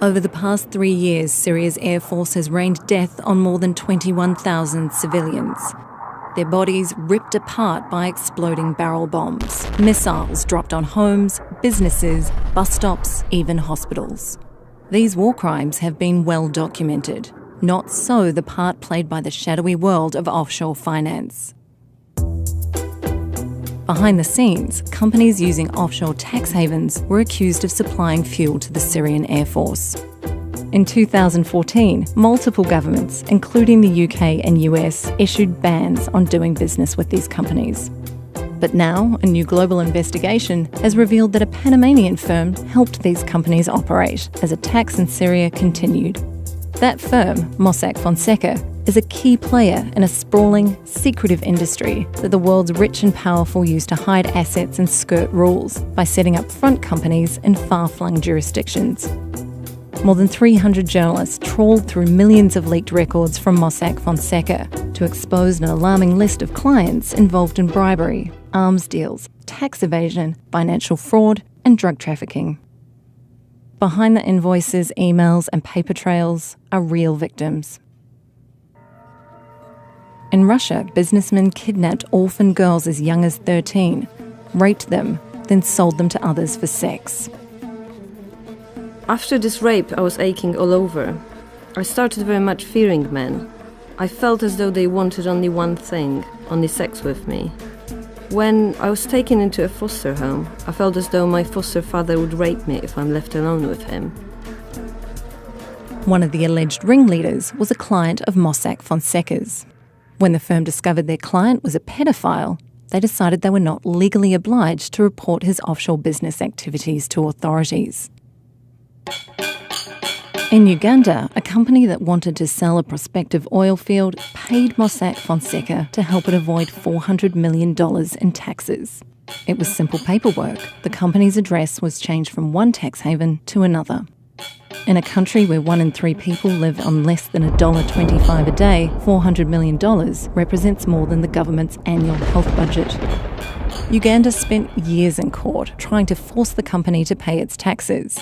Over the past 3 years, Syria's Air Force has rained death on more than 21,000 civilians. Their bodies ripped apart by exploding barrel bombs, missiles dropped on homes, businesses, bus stops, even hospitals. These war crimes have been well documented. Not so the part played by the shadowy world of offshore finance. Behind the scenes, companies using offshore tax havens were accused of supplying fuel to the Syrian Air Force. In 2014, multiple governments, including the UK and US, issued bans on doing business with these companies. But now, a new global investigation has revealed that a Panamanian firm helped these companies operate as attacks in Syria continued. That firm, Mossack Fonseca, is a key player in a sprawling, secretive industry that the world's rich and powerful use to hide assets and skirt rules by setting up front companies in far-flung jurisdictions. More than 300 journalists trawled through millions of leaked records from Mossack Fonseca to expose an alarming list of clients involved in bribery, arms deals, tax evasion, financial fraud, and drug trafficking. Behind the invoices, emails, and paper trails are real victims. In Russia, businessmen kidnapped orphan girls as young as 13, raped them, then sold them to others for sex. After this rape, I was aching all over. I started very much fearing men. I felt as though they wanted only one thing, only sex with me. When I was taken into a foster home, I felt as though my foster father would rape me if I'm left alone with him. One of the alleged ringleaders was a client of Mossack Fonseca's. When the firm discovered their client was a pedophile, they decided they were not legally obliged to report his offshore business activities to authorities. In Uganda, a company that wanted to sell a prospective oil field paid Mossack Fonseca to help it avoid $400 million in taxes. It was simple paperwork. The company's address was changed from one tax haven to another. In a country where 1 in 3 people live on less than $1.25 a day, $400 million represents more than the government's annual health budget. Uganda spent years in court trying to force the company to pay its taxes.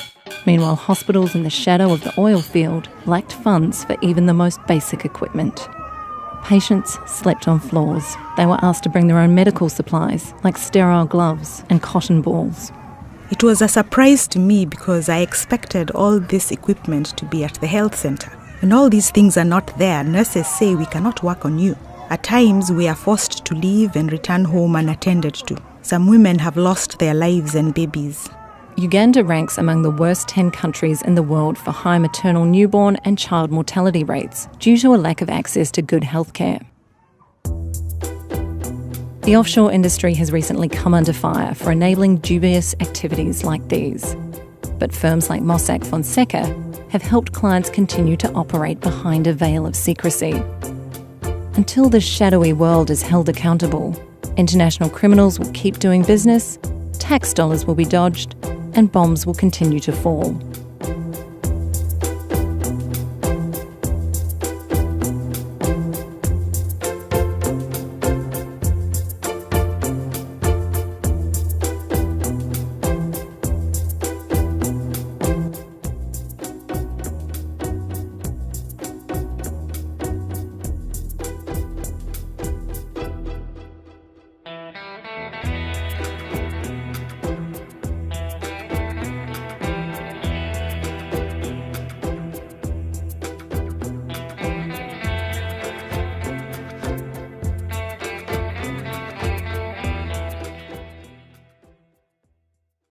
Meanwhile, hospitals in the shadow of the oil field lacked funds for even the most basic equipment. Patients slept on floors. They were asked to bring their own medical supplies, like sterile gloves and cotton balls. It was a surprise to me because I expected all this equipment to be at the health centre. When all these things are not there, nurses say we cannot work on you. At times, we are forced to leave and return home unattended to. Some women have lost their lives and babies. Uganda ranks among the worst 10 countries in the world for high maternal, newborn and child mortality rates due to a lack of access to good healthcare. The offshore industry has recently come under fire for enabling dubious activities like these. But firms like Mossack Fonseca have helped clients continue to operate behind a veil of secrecy. Until this shadowy world is held accountable, international criminals will keep doing business, tax dollars will be dodged, and bombs will continue to fall.